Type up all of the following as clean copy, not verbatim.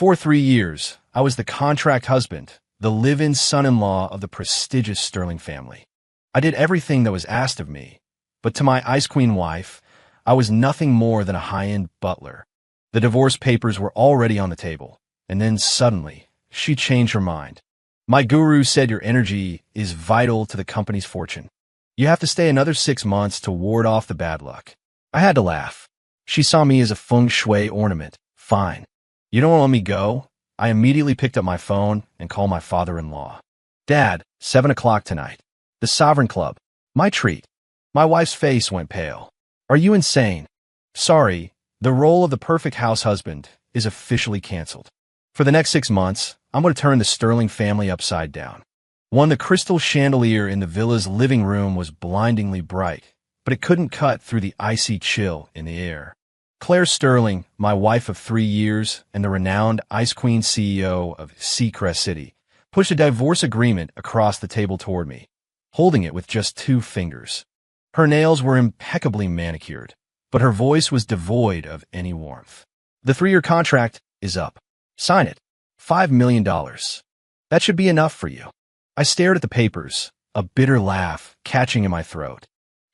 For 3 years, I was the contract husband, the live-in son-in-law of the prestigious Sterling family. I did everything that was asked of me, but to my Ice Queen wife, I was nothing more than a high-end butler. The divorce papers were already on the table, and then suddenly, she changed her mind. My guru said your energy is vital to the company's fortune. You have to stay another 6 months to ward off the bad luck. I had to laugh. She saw me as a feng shui ornament. Fine. You don't want to let me go? I immediately picked up my phone and called my father-in-law. Dad, 7 o'clock tonight. The Sovereign Club. My treat. My wife's face went pale. Are you insane? Sorry, the role of the perfect house husband is officially canceled. For the next 6 months, I'm going to turn the Sterling family upside down. The crystal chandelier in the villa's living room was blindingly bright, but it couldn't cut through the icy chill in the air. Claire Sterling, my wife of 3 years and the renowned Ice Queen CEO of Seacrest City, pushed a divorce agreement across the table toward me, holding it with just 2 fingers. Her nails were impeccably manicured, but her voice was devoid of any warmth. The 3-year contract is up. Sign it. $5 million. That should be enough for you. I stared at the papers, a bitter laugh catching in my throat.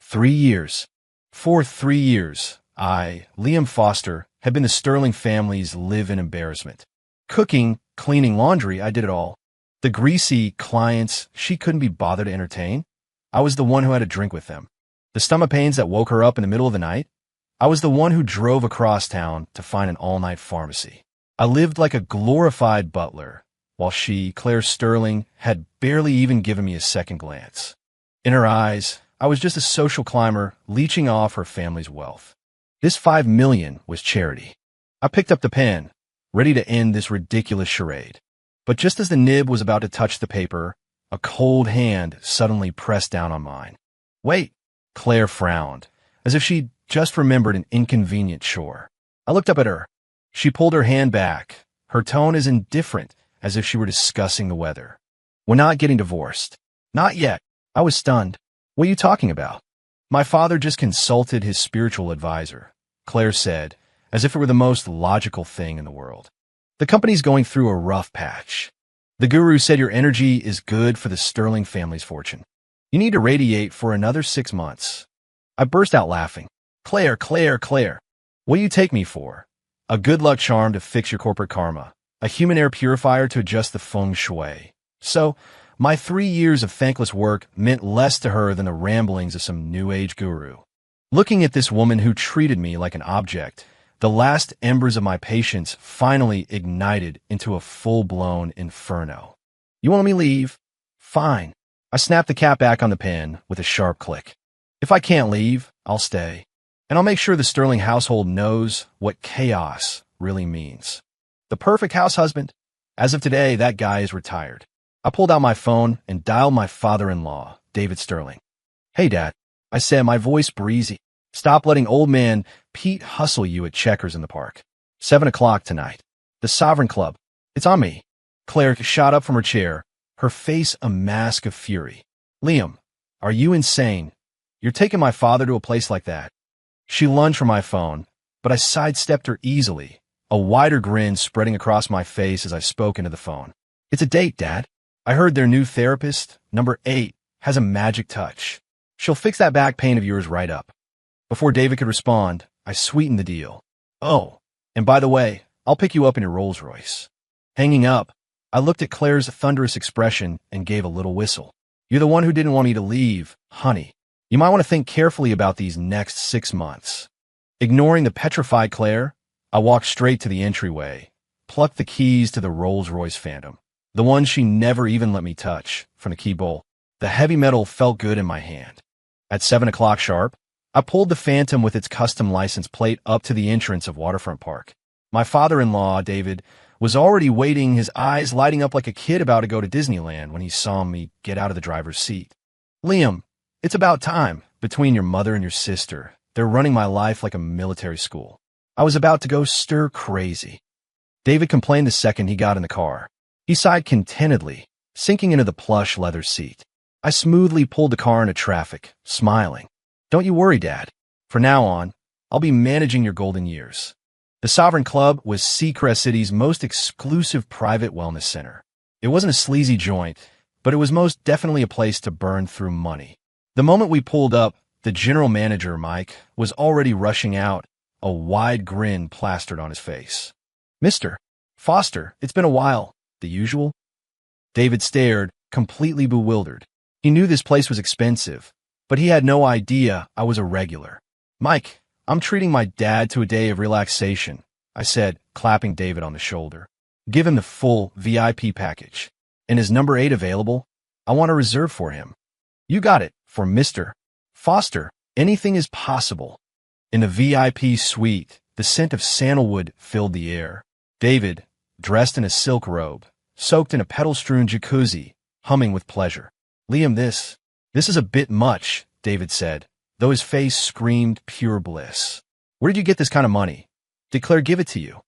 3 years. For 3 years, I, Liam Foster, had been the Sterling family's live-in embarrassment. Cooking, cleaning, laundry, I did it all. The greasy clients she couldn't be bothered to entertain, I was the one who had a drink with them. The stomach pains that woke her up in the middle of the night, I was the one who drove across town to find an all-night pharmacy. I lived like a glorified butler, while she, Claire Sterling, had barely even given me a second glance. In her eyes, I was just a social climber leeching off her family's wealth. This $5 million was charity. I picked up the pen, ready to end this ridiculous charade. But just as the nib was about to touch the paper, a cold hand suddenly pressed down on mine. Wait, Claire frowned, as if she'd just remembered an inconvenient chore. I looked up at her. She pulled her hand back, her tone as indifferent as if she were discussing the weather. We're not getting divorced. Not yet. I was stunned. What are you talking about? My father just consulted his spiritual advisor, Claire said, as if it were the most logical thing in the world. The company's going through a rough patch. The guru said your energy is good for the Sterling family's fortune. You need to radiate for another 6 months. I burst out laughing. Claire, what do you take me for? A good luck charm to fix your corporate karma, a human air purifier to adjust the feng shui. So, my 3 years of thankless work meant less to her than the ramblings of some new age guru. Looking at this woman who treated me like an object, the last embers of my patience finally ignited into a full-blown inferno. You want me to leave? Fine. I snapped the cap back on the pen with a sharp click. If I can't leave, I'll stay. And I'll make sure the Sterling household knows what chaos really means. The perfect house husband? As of today, that guy is retired. I pulled out my phone and dialed my father-in-law, David Sterling. Hey, Dad, I said, my voice breezy. Stop letting old man Pete hustle you at checkers in the park. 7 o'clock tonight. The Sovereign Club. It's on me. Claire shot up from her chair, her face a mask of fury. Liam, are you insane? You're taking my father to a place like that. She lunged for my phone, but I sidestepped her easily, a wider grin spreading across my face as I spoke into the phone. It's a date, Dad. I heard their new therapist, number 8, has a magic touch. She'll fix that back pain of yours right up. Before David could respond, I sweetened the deal. Oh, and by the way, I'll pick you up in your Rolls Royce. Hanging up, I looked at Claire's thunderous expression and gave a little whistle. You're the one who didn't want me to leave, honey. You might want to think carefully about these next 6 months. Ignoring the petrified Claire, I walked straight to the entryway, plucked the keys to the Rolls-Royce Phantom, the one she never even let me touch, from the key bowl. The heavy metal felt good in my hand. At 7 o'clock sharp, I pulled the Phantom with its custom license plate up to the entrance of Waterfront Park. My father-in-law, David, was already waiting, his eyes lighting up like a kid about to go to Disneyland when he saw me get out of the driver's seat. Liam, it's about time. Between your mother and your sister, they're running my life like a military school. I was about to go stir crazy. David complained the second he got in the car. He sighed contentedly, sinking into the plush leather seat. I smoothly pulled the car into traffic, smiling. Don't you worry, Dad. From now on, I'll be managing your golden years. The Sovereign Club was Seacrest City's most exclusive private wellness center. It wasn't a sleazy joint, but it was most definitely a place to burn through money. The moment we pulled up, the general manager, Mike, was already rushing out, a wide grin plastered on his face. "Mr. Foster, it's been a while. The usual?" David stared, completely bewildered. He knew this place was expensive, but he had no idea I was a regular. "Mike, I'm treating my dad to a day of relaxation," I said, clapping David on the shoulder. "Give him the full VIP package. And is number 8 available? I want to reserve for him." "You got it, for Mr. Foster. Anything is possible." In the VIP suite, the scent of sandalwood filled the air. David, dressed in a silk robe, soaked in a petal-strewn jacuzzi, humming with pleasure. "Liam, this is a bit much," David said, though his face screamed pure bliss. "Where did you get this kind of money? Did Claire give it to you?"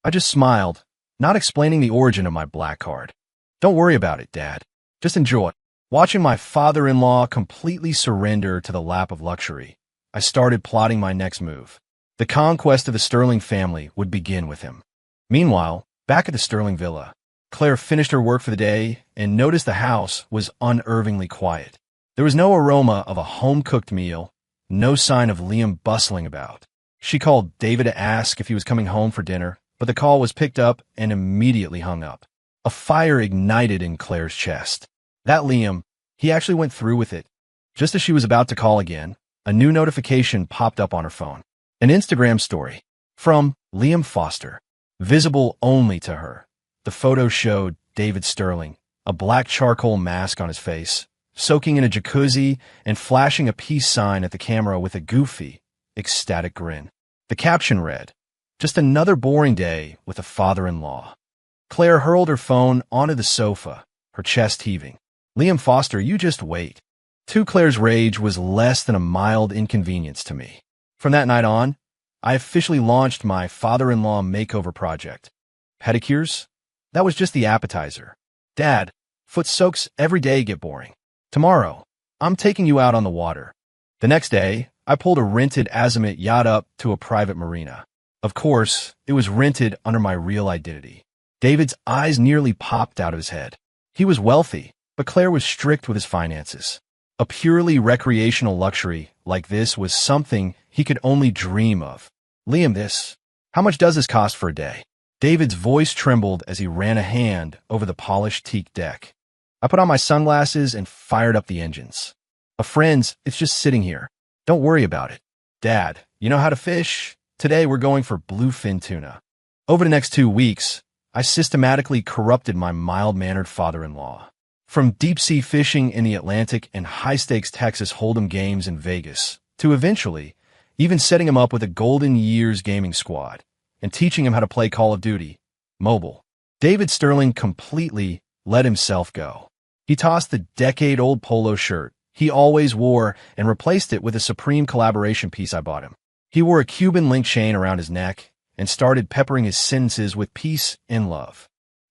I just smiled, not explaining the origin of my black card. "Don't worry about it, Dad. Just enjoy." Watching my father-in-law completely surrender to the lap of luxury, I started plotting my next move. The conquest of the Sterling family would begin with him. Meanwhile, back at the Sterling villa, Claire finished her work for the day and noticed the house was unnervingly quiet. There was no aroma of a home-cooked meal, no sign of Liam bustling about. She called David to ask if he was coming home for dinner, but the call was picked up and immediately hung up. A fire ignited in Claire's chest. That Liam, he actually went through with it. Just as she was about to call again, a new notification popped up on her phone. An Instagram story from Liam Foster, visible only to her. The photo showed David Sterling, a black charcoal mask on his face, soaking in a jacuzzi and flashing a peace sign at the camera with a goofy, ecstatic grin. The caption read, "Just another boring day with a father-in-law." Claire hurled her phone onto the sofa, her chest heaving. "Liam Foster, you just wait." Claire's rage was less than a mild inconvenience to me. From that night on, I officially launched my father-in-law makeover project. Pedicures? That was just the appetizer. "Dad, foot soaks every day get boring. Tomorrow, I'm taking you out on the water." The next day, I pulled a rented Azimut yacht up to a private marina. Of course, it was rented under my real identity. David's eyes nearly popped out of his head. He was wealthy, but Claire was strict with his finances. A purely recreational luxury like this was something he could only dream of. "Liam, how much does this cost for a day?" David's voice trembled as he ran a hand over the polished teak deck. I put on my sunglasses and fired up the engines. "Friends, it's just sitting here. Don't worry about it." "Dad, you know how to fish? Today we're going for bluefin tuna." Over the next 2 weeks, I systematically corrupted my mild-mannered father-in-law. From deep-sea fishing in the Atlantic and high-stakes Texas Hold'em games in Vegas, to eventually even setting him up with a Golden Years gaming squad and teaching him how to play Call of Duty mobile. David Sterling completely let himself go. He tossed the decade-old polo shirt he always wore and replaced it with a Supreme collaboration piece I bought him. He wore a Cuban link chain around his neck and started peppering his sentences with peace and love.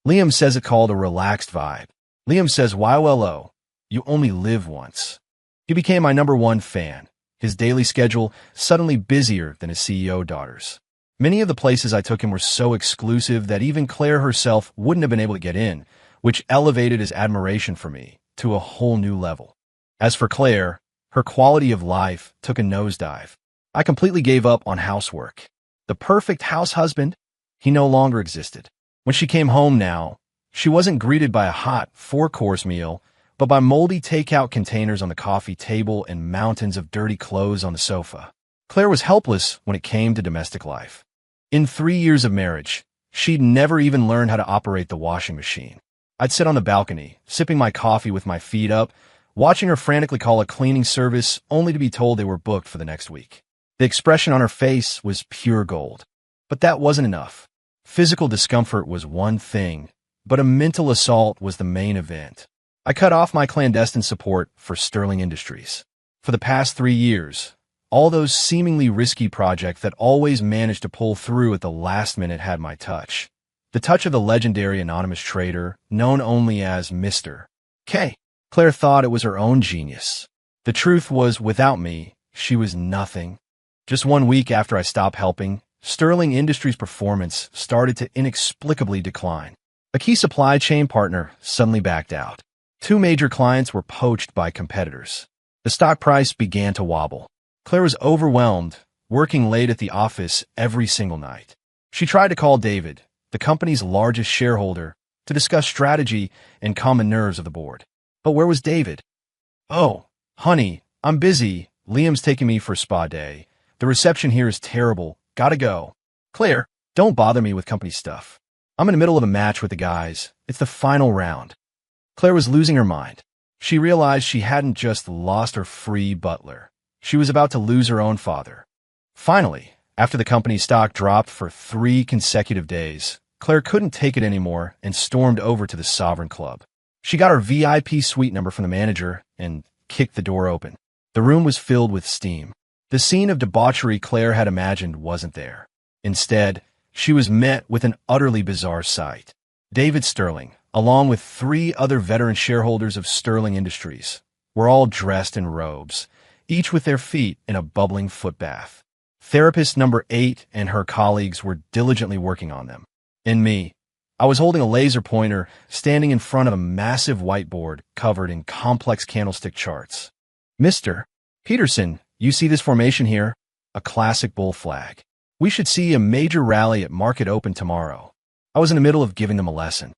Liam says it called a relaxed vibe. Liam says, YOLO, you only live once. He became my #1 fan, his daily schedule suddenly busier than his CEO daughter's. Many of the places I took him were so exclusive that even Claire herself wouldn't have been able to get in, which elevated his admiration for me to a whole new level. As for Claire, her quality of life took a nosedive. I completely gave up on housework. The perfect house husband, he no longer existed. When she came home now, she wasn't greeted by a hot 4-course meal, but by moldy takeout containers on the coffee table and mountains of dirty clothes on the sofa. Claire was helpless when it came to domestic life. In 3 years of marriage, she'd never even learned how to operate the washing machine. I'd sit on the balcony, sipping my coffee with my feet up, watching her frantically call a cleaning service only to be told they were booked for the next week. The expression on her face was pure gold. But that wasn't enough. Physical discomfort was one thing, but a mental assault was the main event. I cut off my clandestine support for Sterling Industries. For the past 3 years, all those seemingly risky projects that always managed to pull through at the last minute had my touch. The touch of the legendary anonymous trader, known only as Mr. K. Claire thought it was her own genius. The truth was, without me, she was nothing. Just 1 week after I stopped helping, Sterling Industries' performance started to inexplicably decline. A key supply chain partner suddenly backed out. Two major clients were poached by competitors. The stock price began to wobble. Claire was overwhelmed, working late at the office every single night. She tried to call David, the company's largest shareholder, to discuss strategy and calm the nerves of the board. But where was David? "Oh, honey, I'm busy. Liam's taking me for a spa day. The reception here is terrible. Gotta go." "Claire, don't bother me with company stuff. I'm in the middle of a match with the guys. It's the final round." Claire was losing her mind. She realized she hadn't just lost her free butler. She was about to lose her own father. Finally, after the company's stock dropped for 3 consecutive days, Claire couldn't take it anymore and stormed over to the Sovereign Club. She got her VIP suite number from the manager and kicked the door open. The room was filled with steam. The scene of debauchery Claire had imagined wasn't there. Instead, she was met with an utterly bizarre sight. David Sterling, along with 3 other veteran shareholders of Sterling Industries, were all dressed in robes, each with their feet in a bubbling foot bath. Therapist number 8 and her colleagues were diligently working on them. And me, I was holding a laser pointer, standing in front of a massive whiteboard covered in complex candlestick charts. "Mr. Peterson, you see this formation here? A classic bull flag. We should see a major rally at market open tomorrow." I was in the middle of giving them a lesson.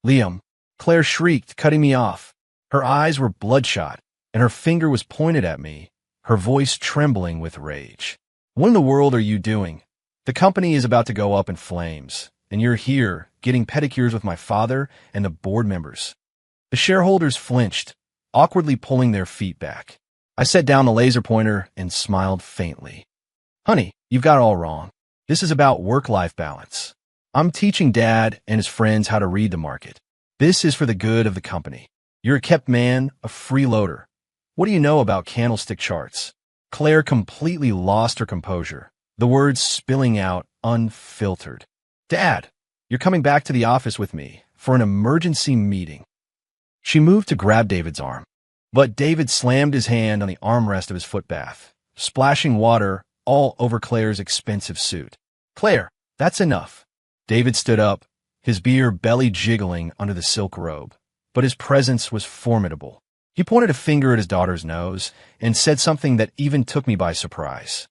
"Liam," Claire shrieked, cutting me off. Her eyes were bloodshot, and her finger was pointed at me, her voice trembling with rage. "What in the world are you doing? The company is about to go up in flames, and you're here, getting pedicures with my father and the board members." The shareholders flinched, awkwardly pulling their feet back. I set down the laser pointer and smiled faintly. "Honey, you've got it all wrong. This is about work-life balance. I'm teaching Dad and his friends how to read the market. This is for the good of the company. You're a kept man, a freeloader. What do you know about candlestick charts?" Claire completely lost her composure, the words spilling out unfiltered. "Dad, you're coming back to the office with me for an emergency meeting." She moved to grab David's arm, but David slammed his hand on the armrest of his footbath, splashing water all over Claire's expensive suit. "Claire, that's enough." David stood up, his beard belly jiggling under the silk robe, but his presence was formidable. He pointed a finger at his daughter's nose and said something that even took me by surprise.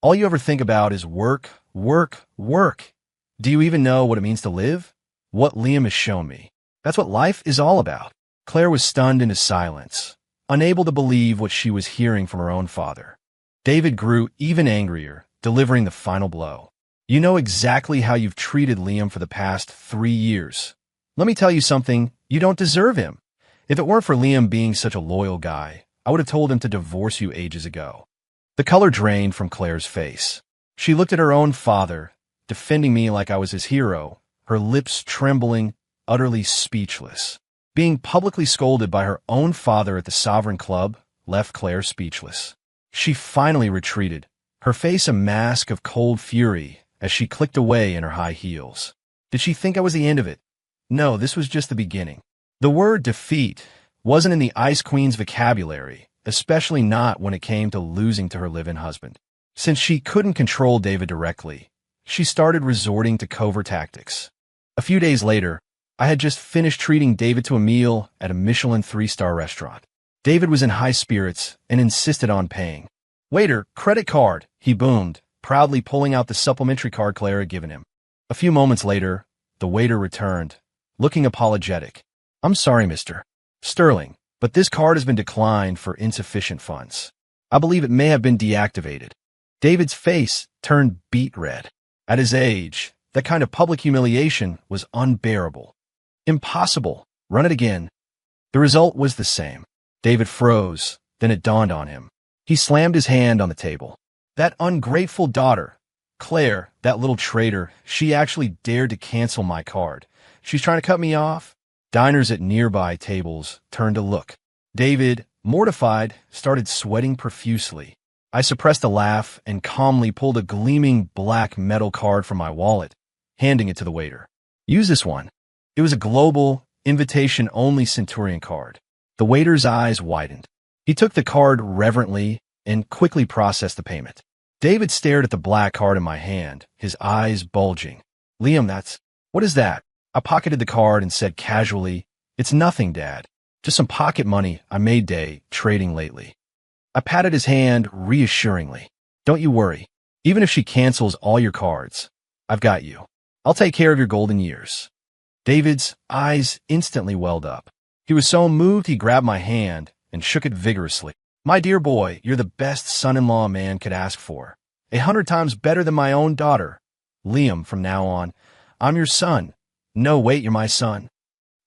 "All you ever think about is work, work, work. Do you even know what it means to live? What Liam has shown me. That's what life is all about." Claire was stunned into silence, unable to believe what she was hearing from her own father. David grew even angrier, delivering the final blow. "You know exactly how you've treated Liam for the past 3 years. Let me tell you something, you don't deserve him. If it weren't for Liam being such a loyal guy, I would have told him to divorce you ages ago." The color drained from Claire's face. She looked at her own father, defending me like I was his hero, her lips trembling, utterly speechless. Being publicly scolded by her own father at the Sovereign Club left Claire speechless. She finally retreated, her face a mask of cold fury as she clicked away in her high heels. Did she think I was the end of it? No, this was just the beginning. The word defeat wasn't in the Ice Queen's vocabulary, especially not when it came to losing to her live-in husband. Since she couldn't control David directly, she started resorting to covert tactics. A few days later, I had just finished treating David to a meal at a Michelin 3-star restaurant. David was in high spirits and insisted on paying. "Waiter, credit card," he boomed, proudly pulling out the supplementary card Claire had given him. A few moments later, the waiter returned, looking apologetic. "I'm sorry, Mr. Sterling, but this card has been declined for insufficient funds. I believe it may have been deactivated." David's face turned beet red. At his age, that kind of public humiliation was unbearable. "Impossible. Run it again." The result was the same. David froze, then it dawned on him. He slammed his hand on the table. "That ungrateful daughter. Claire, that little traitor, she actually dared to cancel my card. She's trying to cut me off." Diners at nearby tables turned to look. David, mortified, started sweating profusely. I suppressed a laugh and calmly pulled a gleaming black metal card from my wallet, handing it to the waiter. "Use this one." It was a global, invitation-only Centurion card. The waiter's eyes widened. He took the card reverently and quickly processed the payment. David stared at the black card in my hand, his eyes bulging. Liam, what is that? I pocketed the card and said casually, "It's nothing, Dad. Just some pocket money I made day trading lately." I patted his hand reassuringly. "Don't you worry. Even if she cancels all your cards, I've got you. I'll take care of your golden years." David's eyes instantly welled up. He was so moved he grabbed my hand and shook it vigorously. "My dear boy, you're the best son-in-law a man could ask for. 100 times better than my own daughter. Liam, from now on, I'm your son. No, wait, you're my son."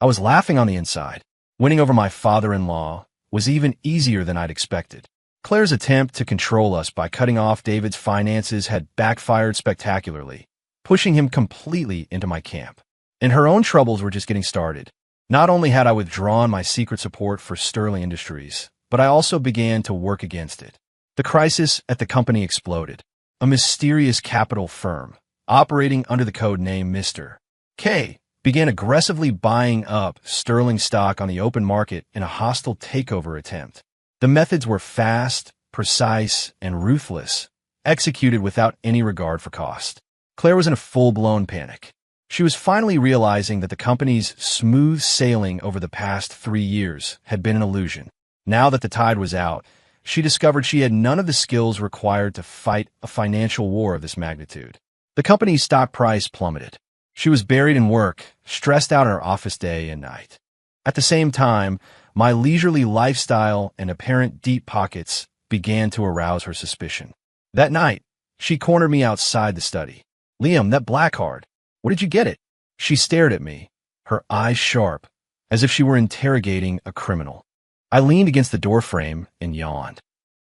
I was laughing on the inside. Winning over my father-in-law was even easier than I'd expected. Claire's attempt to control us by cutting off David's finances had backfired spectacularly, pushing him completely into my camp. And her own troubles were just getting started. Not only had I withdrawn my secret support for Sterling Industries, but I also began to work against it. The crisis at the company exploded. A mysterious capital firm, operating under the code name Mr. K, began aggressively buying up Sterling stock on the open market in a hostile takeover attempt. The methods were fast, precise, and ruthless, executed without any regard for cost. Claire was in a full-blown panic. She was finally realizing that the company's smooth sailing over the past 3 years had been an illusion. Now that the tide was out, she discovered she had none of the skills required to fight a financial war of this magnitude. The company's stock price plummeted. She was buried in work, stressed out in her office day and night. At the same time, my leisurely lifestyle and apparent deep pockets began to arouse her suspicion. That night, she cornered me outside the study. "Liam, that black card. Where did you get it?" She stared at me, her eyes sharp, as if she were interrogating a criminal. I leaned against the doorframe and yawned.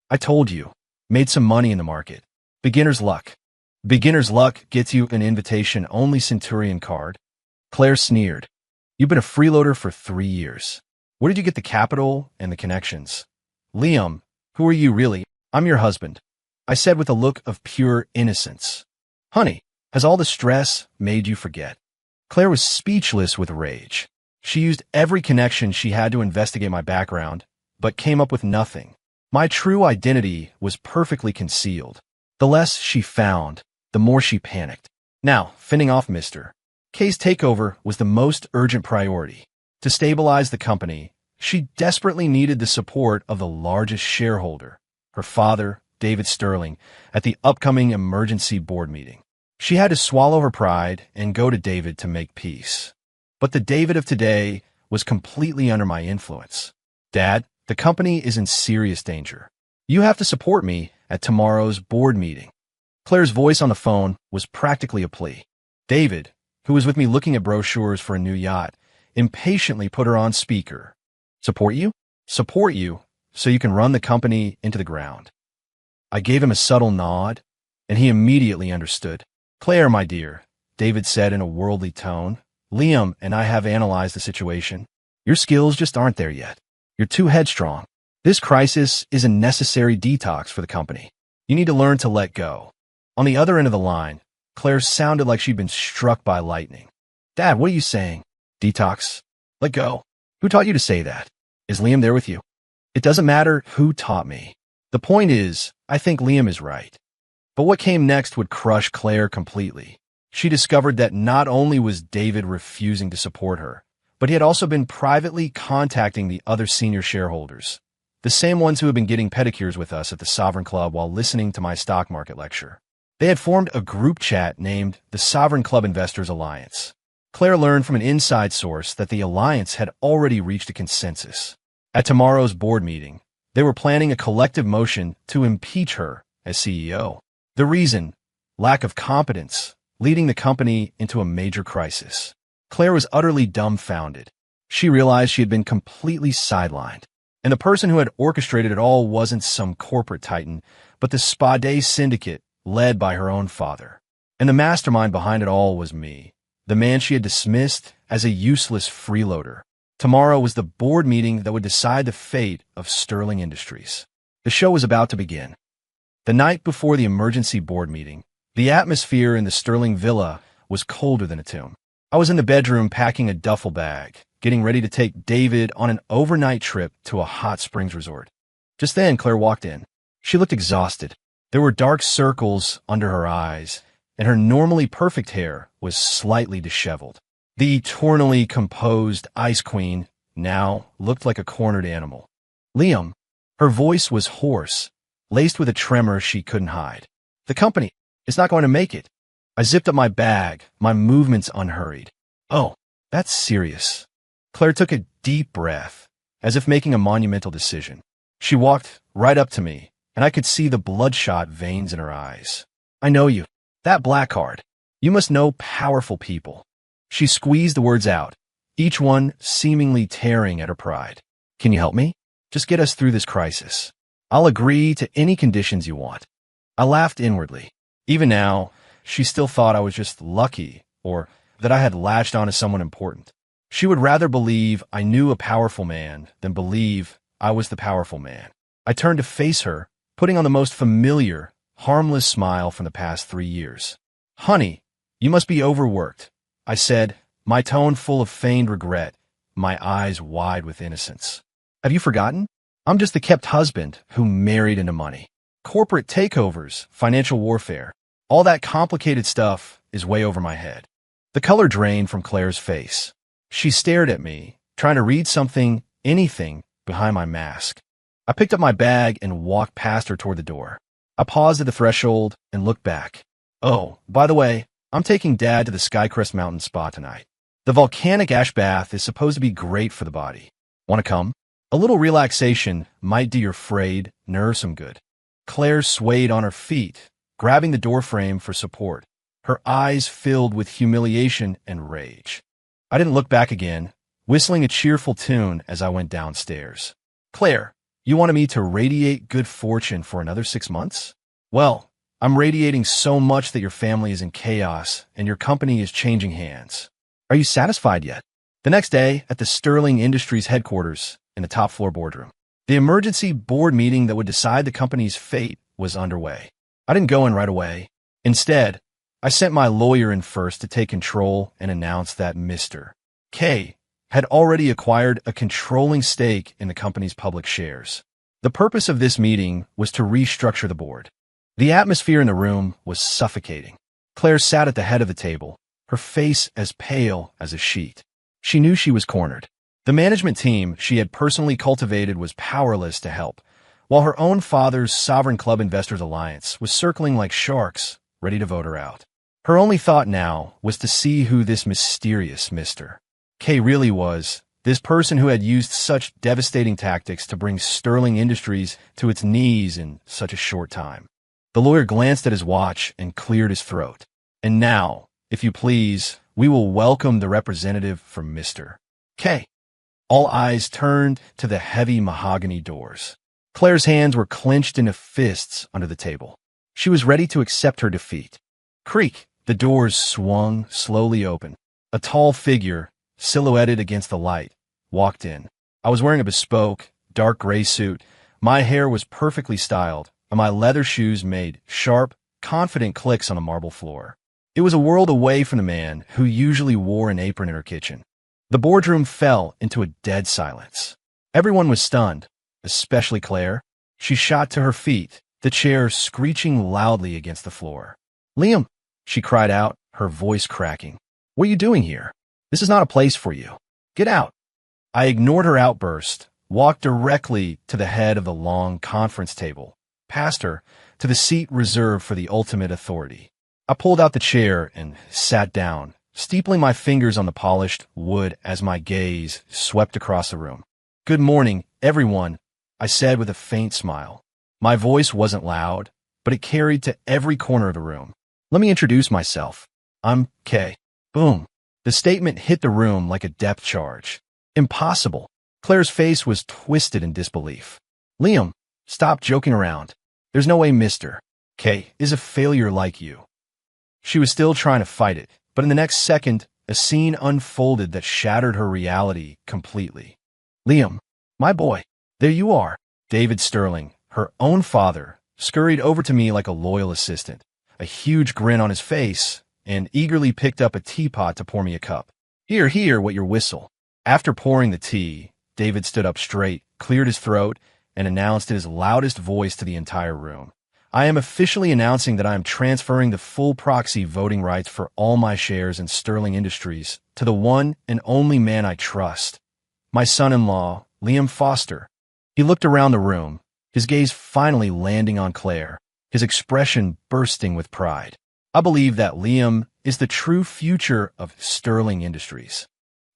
"I told you. Made some money in the market. Beginner's luck." "Beginner's luck gets you an invitation-only Centurion card." Claire sneered. "You've been a freeloader for 3 years. Where did you get the capital and the connections?" "Liam, who are you really?" "I'm your husband," I said with a look of pure innocence. "Honey, has all the stress made you forget?" Claire was speechless with rage. She used every connection she had to investigate my background, but came up with nothing. My true identity was perfectly concealed. The less she found, the more she panicked. Now, fending off Mr. K's takeover was the most urgent priority. To stabilize the company, she desperately needed the support of the largest shareholder, her father, David Sterling, at the upcoming emergency board meeting. She had to swallow her pride and go to David to make peace. But the David of today was completely under my influence. "Dad, the company is in serious danger. You have to support me at tomorrow's board meeting." Claire's voice on the phone was practically a plea. David, who was with me looking at brochures for a new yacht, impatiently put her on speaker. "Support you? Support you so you can run the company into the ground." I gave him a subtle nod, and he immediately understood. "Claire, my dear," David said in a worldly tone, "Liam and I have analyzed the situation. Your skills just aren't there yet. You're too headstrong. This crisis is a necessary detox for the company. You need to learn to let go." On the other end of the line, Claire sounded like she'd been struck by lightning. "Dad, what are you saying? Detox? Let go? Who taught you to say that? Is Liam there with you?" "It doesn't matter who taught me. The point is, I think Liam is right." But what came next would crush Claire completely. She discovered that not only was David refusing to support her, but he had also been privately contacting the other senior shareholders, the same ones who had been getting pedicures with us at the Sovereign Club while listening to my stock market lecture. They had formed a group chat named the Sovereign Club Investors Alliance. Claire learned from an inside source that the alliance had already reached a consensus. At tomorrow's board meeting, they were planning a collective motion to impeach her as CEO. The reason? Lack of competence, leading the company into a major crisis. Claire was utterly dumbfounded. She realized she had been completely sidelined. And the person who had orchestrated it all wasn't some corporate titan, but the Spa Day syndicate led by her own father. And the mastermind behind it all was me, the man she had dismissed as a useless freeloader. Tomorrow was the board meeting that would decide the fate of Sterling Industries. The show was about to begin. The night before the emergency board meeting, the atmosphere in the Sterling Villa was colder than a tomb. I was in the bedroom packing a duffel bag, getting ready to take David on an overnight trip to a hot springs resort. Just then, Claire walked in. She looked exhausted. There were dark circles under her eyes, and her normally perfect hair was slightly disheveled. The eternally composed Ice Queen now looked like a cornered animal. Liam. Her voice was hoarse, laced with a tremor she couldn't hide. The company is not going to make it. I zipped up my bag, my movements unhurried. Oh, that's serious. Claire took a deep breath, as if making a monumental decision. She walked right up to me, and I could see the bloodshot veins in her eyes. I know you. That black card. You must know powerful people. She squeezed the words out, each one seemingly tearing at her pride. Can you help me? Just get us through this crisis. I'll agree to any conditions you want. I laughed inwardly. Even now, she still thought I was just lucky, or that I had latched onto someone important. She would rather believe I knew a powerful man than believe I was the powerful man. I turned to face her, putting on the most familiar, harmless smile from the past 3 years. Honey, you must be overworked, I said, my tone full of feigned regret, my eyes wide with innocence. Have you forgotten? I'm just the kept husband who married into money. Corporate takeovers, financial warfare, all that complicated stuff is way over my head. The color drained from Claire's face. She stared at me, trying to read something, anything, behind my mask. I picked up my bag and walked past her toward the door. I paused at the threshold and looked back. Oh, by the way, I'm taking Dad to the Skycrest Mountain Spa tonight. The volcanic ash bath is supposed to be great for the body. Want to come? A little relaxation might do your frayed nerves some good. Claire swayed on her feet, grabbing the doorframe for support, her eyes filled with humiliation and rage. I didn't look back again, whistling a cheerful tune as I went downstairs. Claire, you wanted me to radiate good fortune for another 6 months? Well, I'm radiating so much that your family is in chaos and your company is changing hands. Are you satisfied yet? The next day, at the Sterling Industries headquarters in the top floor boardroom, the emergency board meeting that would decide the company's fate was underway. I didn't go in right away. Instead, I sent my lawyer in first to take control and announce that Mr. K had already acquired a controlling stake in the company's public shares. The purpose of this meeting was to restructure the board. The atmosphere in the room was suffocating. Claire sat at the head of the table, her face as pale as a sheet. She knew she was cornered. The management team she had personally cultivated was powerless to help, while her own father's Sovereign Club Investors Alliance was circling like sharks, ready to vote her out. Her only thought now was to see who this mysterious Mr. K really was, this person who had used such devastating tactics to bring Sterling Industries to its knees in such a short time. The lawyer glanced at his watch and cleared his throat. And now, if you please, we will welcome the representative from Mr. K. All eyes turned to the heavy mahogany doors. Claire's hands were clenched into fists under the table. She was ready to accept her defeat. Creak! The doors swung slowly open. A tall figure, silhouetted against the light, walked in. I was wearing a bespoke, dark gray suit. My hair was perfectly styled, and my leather shoes made sharp, confident clicks on the marble floor. It was a world away from the man who usually wore an apron in her kitchen. The boardroom fell into a dead silence. Everyone was stunned, especially Claire. She shot to her feet, the chair screeching loudly against the floor. Liam, she cried out, her voice cracking. What are you doing here? This is not a place for you. Get out. I ignored her outburst, walked directly to the head of the long conference table, past her, to the seat reserved for the ultimate authority. I pulled out the chair and sat down, steepling my fingers on the polished wood as my gaze swept across the room. Good morning, everyone, I said with a faint smile. My voice wasn't loud, but it carried to every corner of the room. Let me introduce myself. I'm K. Boom. The statement hit the room like a depth charge. Impossible. Claire's face was twisted in disbelief. Liam, stop joking around. There's no way Mr. K is a failure like you. She was still trying to fight it, but in the next second, a scene unfolded that shattered her reality completely. Liam, my boy, there you are. David Sterling, her own father, scurried over to me like a loyal assistant, a huge grin on his face, and eagerly picked up a teapot to pour me a cup. Here, wet your whistle. After pouring the tea, David stood up straight, cleared his throat, and announced in his loudest voice to the entire room. I am officially announcing that I am transferring the full proxy voting rights for all my shares in Sterling Industries to the one and only man I trust, my son-in-law, Liam Foster." He looked around the room, his gaze finally landing on Claire, his expression bursting with pride. "I believe that Liam is the true future of Sterling Industries."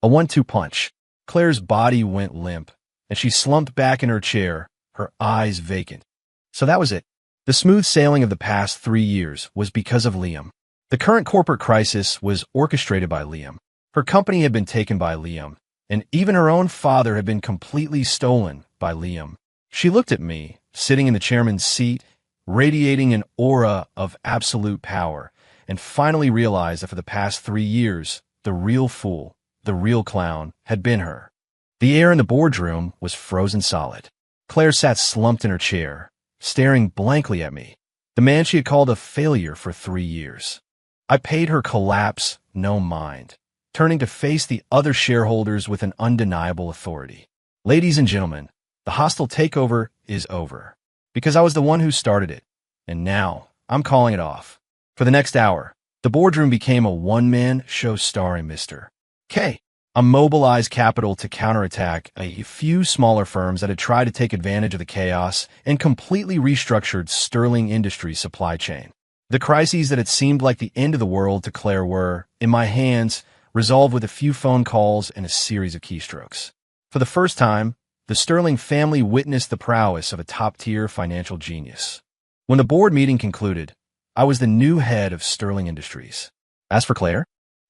A 1-2 punch. Claire's body went limp, and she slumped back in her chair, her eyes vacant. So that was it. The smooth sailing of the past 3 years was because of Liam. The current corporate crisis was orchestrated by Liam. Her company had been taken by Liam, and even her own father had been completely stolen by Liam. She looked at me, sitting in the chairman's seat, radiating an aura of absolute power, and finally realized that for the past 3 years, the real fool, the real clown, had been her. The air in the boardroom was frozen solid. Claire sat slumped in her chair, staring blankly at me, the man she had called a failure for 3 years. I paid her collapse no mind, turning to face the other shareholders with an undeniable authority. "Ladies and gentlemen, the hostile takeover is over, because I was the one who started it, and now I'm calling it off." For the next hour, the boardroom became a one-man show starring Mr. K. I mobilized capital to counterattack a few smaller firms that had tried to take advantage of the chaos and completely restructured Sterling Industries' supply chain. The crises that had seemed like the end of the world to Claire were, in my hands, resolved with a few phone calls and a series of keystrokes. For the first time, the Sterling family witnessed the prowess of a top-tier financial genius. When the board meeting concluded, I was the new head of Sterling Industries. As for Claire,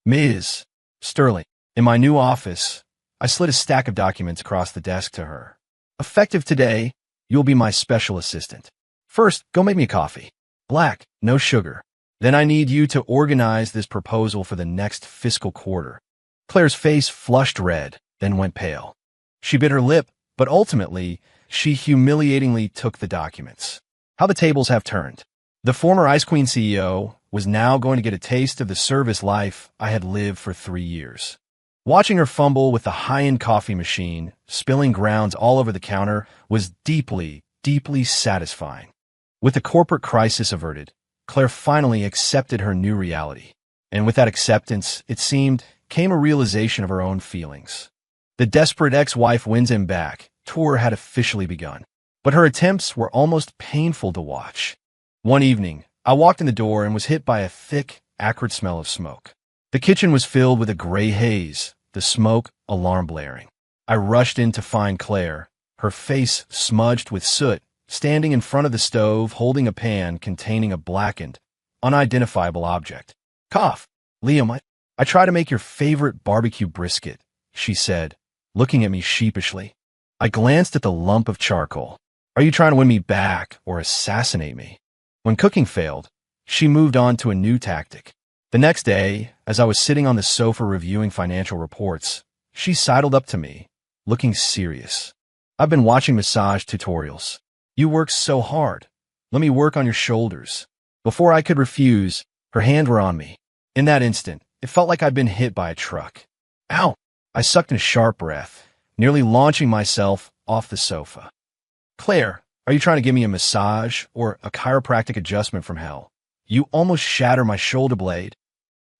Ms. Sterling, in my new office, I slid a stack of documents across the desk to her. "Effective today, you'll be my special assistant. First, go make me a coffee. Black, no sugar. Then I need you to organize this proposal for the next fiscal quarter." Claire's face flushed red, then went pale. She bit her lip, but ultimately, she humiliatingly took the documents. How the tables have turned. The former Ice Queen CEO was now going to get a taste of the service life I had lived for 3 years. Watching her fumble with the high-end coffee machine, spilling grounds all over the counter, was deeply, deeply satisfying. With the corporate crisis averted, Claire finally accepted her new reality. And with that acceptance, it seemed, came a realization of her own feelings. The desperate ex-wife wins him back tour had officially begun, but her attempts were almost painful to watch. One evening, I walked in the door and was hit by a thick, acrid smell of smoke. The kitchen was filled with a gray haze, the smoke alarm blaring. I rushed in to find Claire, her face smudged with soot, standing in front of the stove holding a pan containing a blackened, unidentifiable object. "Cough, Liam, I try to make your favorite barbecue brisket," she said, looking at me sheepishly. I glanced at the lump of charcoal. "Are you trying to win me back or assassinate me?" When cooking failed, she moved on to a new tactic. The next day, as I was sitting on the sofa reviewing financial reports, she sidled up to me, looking serious. "I've been watching massage tutorials. You work so hard. Let me work on your shoulders." Before I could refuse, her hands were on me. In that instant, it felt like I'd been hit by a truck. "Ow!" I sucked in a sharp breath, nearly launching myself off the sofa. "Claire, are you trying to give me a massage or a chiropractic adjustment from hell? You almost shattered my shoulder blade."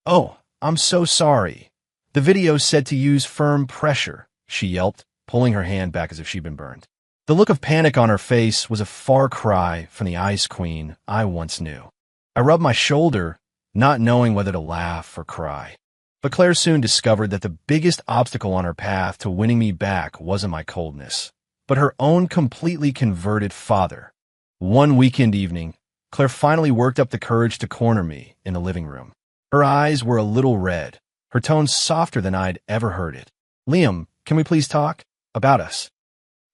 "Oh, I'm so sorry. The video said to use firm pressure," she yelped, pulling her hand back as if she'd been burned. The look of panic on her face was a far cry from the Ice Queen I once knew. I rubbed my shoulder, not knowing whether to laugh or cry. But Claire soon discovered that the biggest obstacle on her path to winning me back wasn't my coldness, but her own completely converted father. One weekend evening, Claire finally worked up the courage to corner me in the living room. Her eyes were a little red, her tone softer than I'd ever heard it. "Liam, can we please talk? About us."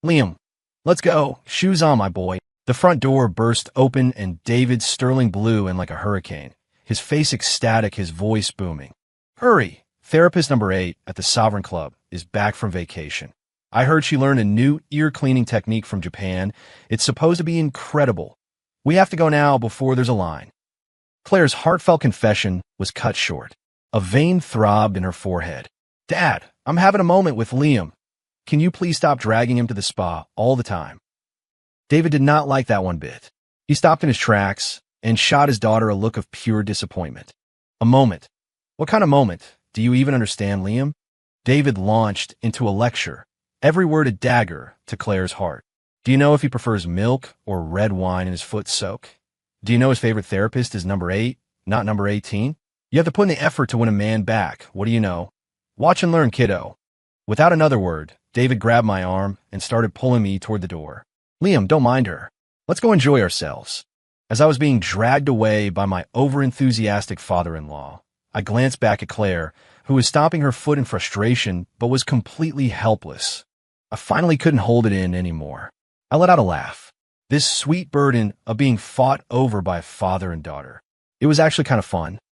"Liam, let's go. Shoes on, my boy." The front door burst open and David Sterling blew in like a hurricane, his face ecstatic, his voice booming. "Hurry. Therapist number 8 at the Sovereign Club is back from vacation. I heard she learned a new ear-cleaning technique from Japan. It's supposed to be incredible. We have to go now before there's a line." Claire's heartfelt confession was cut short. A vein throbbed in her forehead. "Dad, I'm having a moment with Liam. Can you please stop dragging him to the spa all the time?" David did not like that one bit. He stopped in his tracks and shot his daughter a look of pure disappointment. A moment. What kind of moment? Do you even understand, Liam? David launched into a lecture, every word a dagger to Claire's heart. Do you know if he prefers milk or red wine in his foot soak? Do you know his favorite therapist is number 8, not number 18? You have to put in the effort to win a man back. What do you know? Watch and learn, kiddo. Without another word, David grabbed my arm and started pulling me toward the door. Liam, don't mind her. Let's go enjoy ourselves. As I was being dragged away by my overenthusiastic father-in-law, I glanced back at Claire, who was stomping her foot in frustration but was completely helpless. I finally couldn't hold it in anymore. I let out a laugh. This sweet burden of being fought over by a father and daughter. It was actually kind of fun.